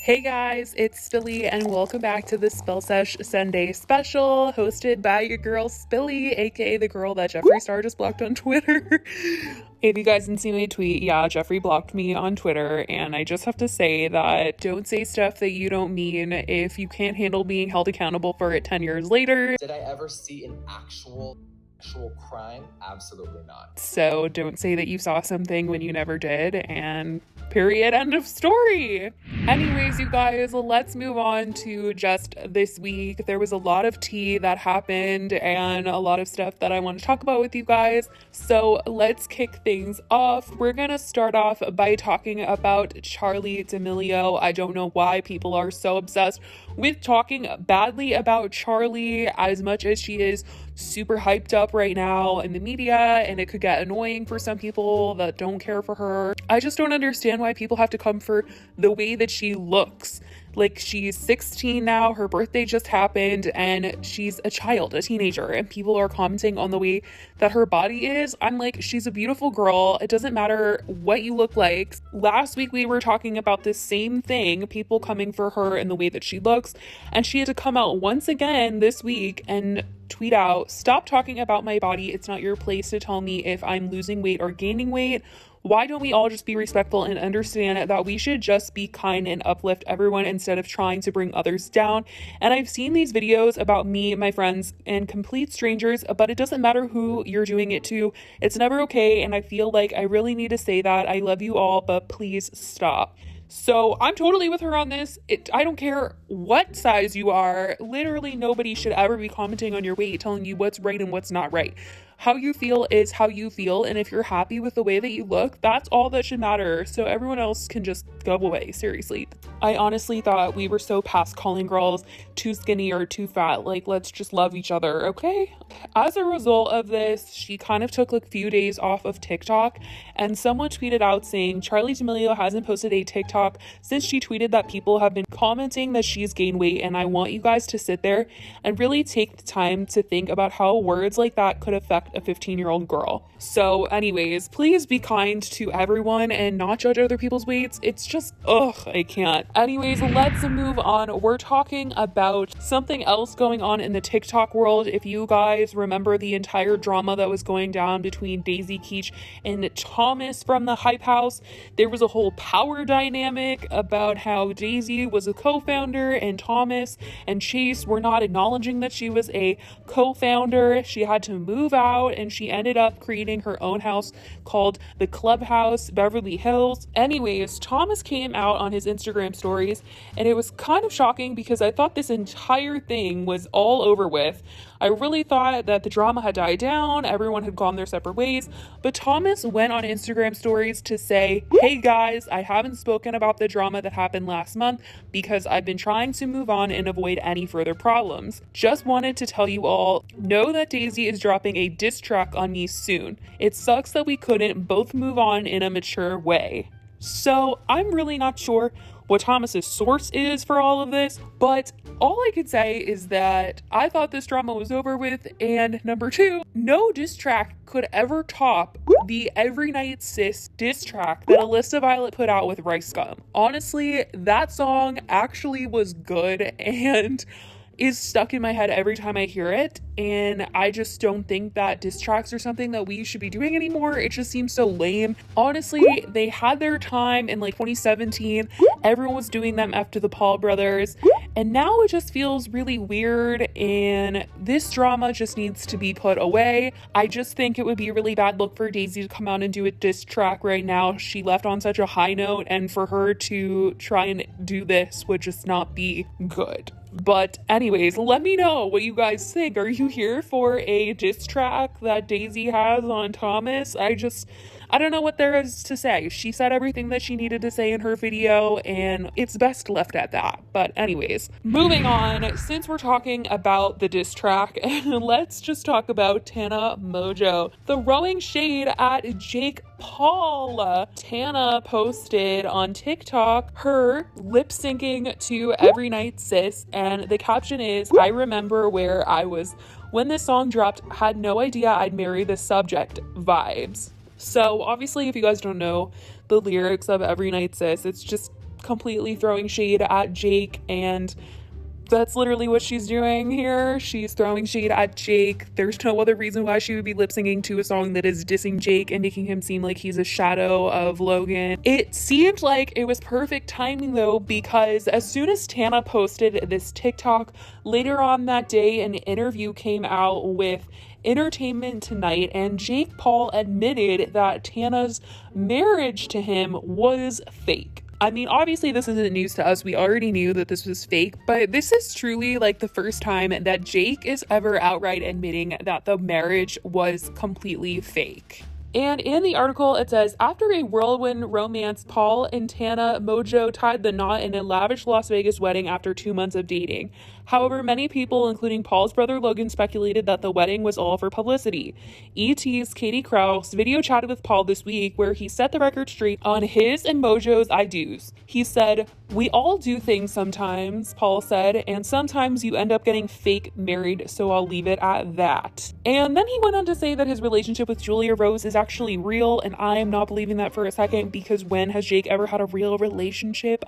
Hey guys, it's Spilly and welcome back to the Spill Sesh Sunday special hosted by your girl Spilly, aka the girl that Jeffree Star just blocked on Twitter. If you guys didn't see my tweet, yeah, Jeffree blocked me on Twitter, and I just have to say that don't say stuff that you don't mean if you can't handle being held accountable for it 10 years later. Did I ever see an actual crime? Absolutely not. So don't say that you saw something when you never did, and period, end of story. Anyways, you guys, let's move on to just this week. There was a lot of tea that happened and a lot of stuff that I want to talk about with you guys. So let's kick things off. We're gonna start off by talking about Charli D'Amelio. I don't know why people are so obsessed with talking badly about Charli as much as she is super hyped up right now in the media, and it could get annoying for some people that don't care for her. I just don't understand why people have to come for the way that she looks. Like, she's 16 now, her birthday just happened, and she's a child, a teenager, and people are commenting on the way that her body is. I'm like, she's a beautiful girl. It doesn't matter what you look like. Last week we were talking about this same thing, people coming for her and the way that she looks, and she had to come out once again this week and tweet out, "Stop talking about my body. It's not your place to tell me if I'm losing weight or gaining weight. Why don't we all just be respectful and understand that we should just be kind and uplift everyone instead of trying to bring others down?" And I've seen these videos about me, my friends, and complete strangers, but it doesn't matter who you're doing it to. It's never okay, and I feel like I really need to say that. I love you all, but please stop. So I'm totally with her on this. I don't care what size you are. Literally nobody should ever be commenting on your weight, telling you what's right and what's not right. How you feel is how you feel, and if you're happy with the way that you look, that's all that should matter. So everyone else can just go away, seriously. I honestly thought we were so past calling girls too skinny or too fat. Like, let's just love each other, okay? As a result of this, she kind of took like a few days off of TikTok, and someone tweeted out saying Charli D'Amelio hasn't posted a TikTok since she tweeted that people have been commenting that she's gained weight, and I want you guys to sit there and really take the time to think about how words like that could affect a 15-year-old girl. So anyways, please be kind to everyone and not judge other people's weights. It's just, ugh, I can't. Anyways, let's move on. We're talking about something else going on in the TikTok world. If you guys remember the entire drama that was going down between Daisy Keech and Thomas from the Hype House, there was a whole power dynamic about how Daisy was a co-founder and Thomas and Chase were not acknowledging that she was a co-founder. She had to move out, and she ended up creating her own house called the Clubhouse Beverly Hills. Anyways, Thomas came out on his Instagram stories, and it was kind of shocking because I thought this entire thing was all over with. I really thought that the drama had died down, everyone had gone their separate ways, but Thomas went on Instagram stories to say, "Hey guys, I haven't spoken about the drama that happened last month because I've been trying to move on and avoid any further problems. Just wanted to tell you all, know that Daisy is dropping a diss track on me soon. It sucks that we couldn't both move on in a mature way." So I'm really not sure what Thomas's source is for all of this, but all I can say is that I thought this drama was over with, and number two, no diss track could ever top the Every Night Sis diss track that Alyssa Violet put out with Rice Gum. Honestly, that song actually was good and is stuck in my head every time I hear it, and I just don't think that diss tracks are something that we should be doing anymore. It just seems so lame. Honestly, they had their time in like 2017. Everyone was doing them after the Paul brothers, and now it just feels really weird, and this drama just needs to be put away. I just think it would be a really bad look for Daisy to come out and do a diss track right now. She left on such a high note, and for her to try and do this would just not be good. But anyways, let me know what you guys think. Are you here for a diss track that Daisy has on Thomas? I don't know what there is to say. She said everything that she needed to say in her video, and it's best left at that. But anyways, moving on, since we're talking about the diss track, let's just talk about Tana Mongeau throwing shade at Jake Paul. Tana posted on TikTok her lip syncing to Every Night Sis, and the caption is, "I remember where I was when this song dropped, had no idea I'd marry this subject vibes." So obviously, if you guys don't know the lyrics of Every Night Sis, it's just completely throwing shade at Jake, and that's literally what she's doing here. She's throwing shade at Jake. There's no other reason why she would be lip syncing to a song that is dissing Jake and making him seem like he's a shadow of Logan. It seemed like it was perfect timing though, because as soon as Tana posted this TikTok, later on that day, an interview came out with Entertainment Tonight, and Jake Paul admitted that Tana's marriage to him was fake. I mean, obviously this isn't news to us. We already knew that this was fake, but this is truly like the first time that Jake is ever outright admitting that the marriage was completely fake. And in the article, it says, after a whirlwind romance, Paul and Tana Mongeau tied the knot in a lavish Las Vegas wedding after 2 months of dating. However, many people, including Paul's brother Logan, speculated that the wedding was all for publicity. ET's Katie Krause video chatted with Paul this week, where he set the record straight on his and Mojo's I do's. He said, "We all do things sometimes," Paul said, "and sometimes you end up getting fake married, so I'll leave it at that." And then he went on to say that his relationship with Julia Rose is actually real, and I am not believing that for a second, because when has Jake ever had a real relationship?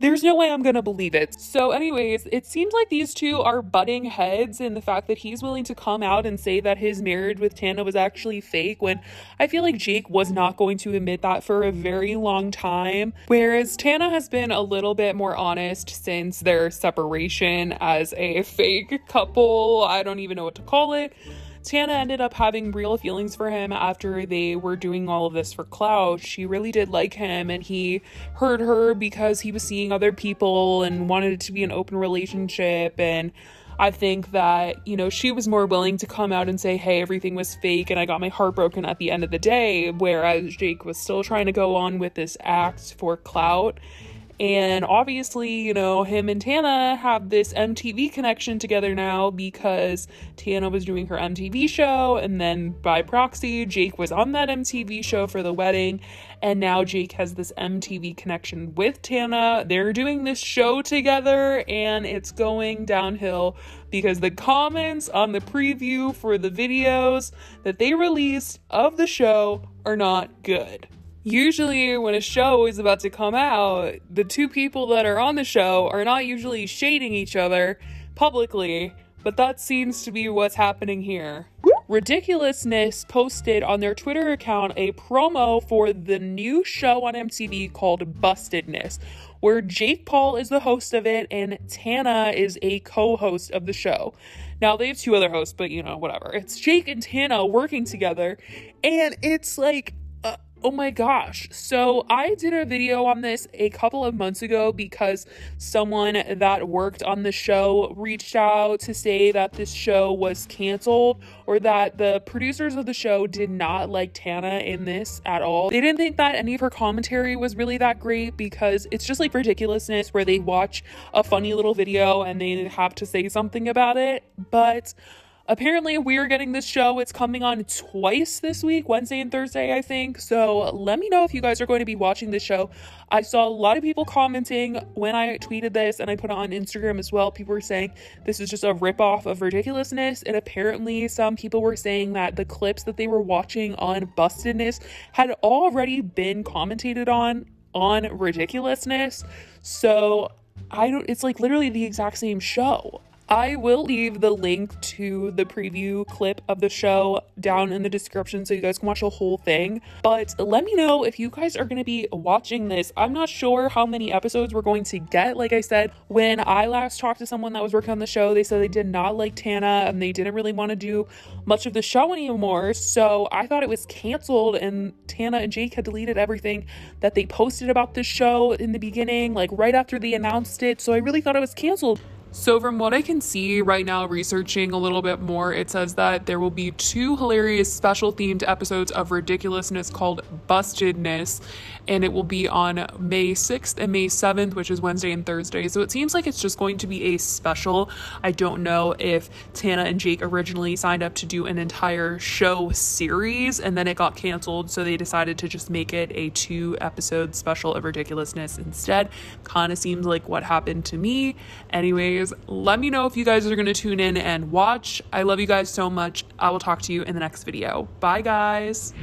There's no way I'm gonna believe it. So anyways, it seems like these two are butting heads in the fact that he's willing to come out and say that his marriage with Tana was actually fake, when I feel like Jake was not going to admit that for a very long time. Whereas Tana has been a little bit more honest since their separation as a fake couple. I don't even know what to call it. Tana ended up having real feelings for him after they were doing all of this for clout. She really did like him, and he hurt her because he was seeing other people and wanted it to be an open relationship. And I think that, she was more willing to come out and say, hey, everything was fake and I got my heart broken at the end of the day, whereas Jake was still trying to go on with this act for clout. And obviously, him and Tana have this MTV connection together now, because Tana was doing her MTV show, and then by proxy, Jake was on that MTV show for the wedding, and now Jake has this MTV connection with Tana. They're doing this show together, and it's going downhill because the comments on the preview for the videos that they released of the show are not good. Usually when a show is about to come out, the two people that are on the show are not usually shading each other publicly, but that seems to be what's happening here. Ridiculousness posted on their Twitter account a promo for the new show on MTV called Bustedness, where Jake Paul is the host of it and Tana is a co-host of the show. Now, they have two other hosts, but whatever. It's Jake and Tana working together, and it's like, oh my gosh. So I did a video on this a couple of months ago because someone that worked on the show reached out to say that this show was canceled, or that the producers of the show did not like Tana in this at all. They didn't think that any of her commentary was really that great, because it's just like ridiculousness where they watch a funny little video and they have to say something about it. But apparently we're getting this show. It's coming on twice this week, Wednesday and Thursday, I think. So let me know if you guys are going to be watching this show. I saw a lot of people commenting when I tweeted this, and I put it on Instagram as well. People were saying this is just a ripoff of Ridiculousness. And apparently some people were saying that the clips that they were watching on Bustedness had already been commentated on Ridiculousness. So it's like literally the exact same show. I will leave the link to the preview clip of the show down in the description so you guys can watch the whole thing. But let me know if you guys are going to be watching this. I'm not sure how many episodes we're going to get. Like I said, when I last talked to someone that was working on the show, they said they did not like Tana and they didn't really want to do much of the show anymore. So I thought it was canceled, and Tana and Jake had deleted everything that they posted about this show in the beginning, like right after they announced it. So I really thought it was canceled. So from what I can see right now, researching a little bit more, it says that there will be 2 hilarious special themed episodes of Ridiculousness called Bustedness, and it will be on May 6th and May 7th, which is Wednesday and Thursday. So it seems like it's just going to be a special. I don't know if Tana and Jake originally signed up to do an entire show series and then it got canceled, so they decided to just make it a 2-episode special of Ridiculousness instead. Kind of seems like what happened to me. Anyways, let me know if you guys are going to tune in and watch. I love you guys so much. I will talk to you in the next video. Bye, guys.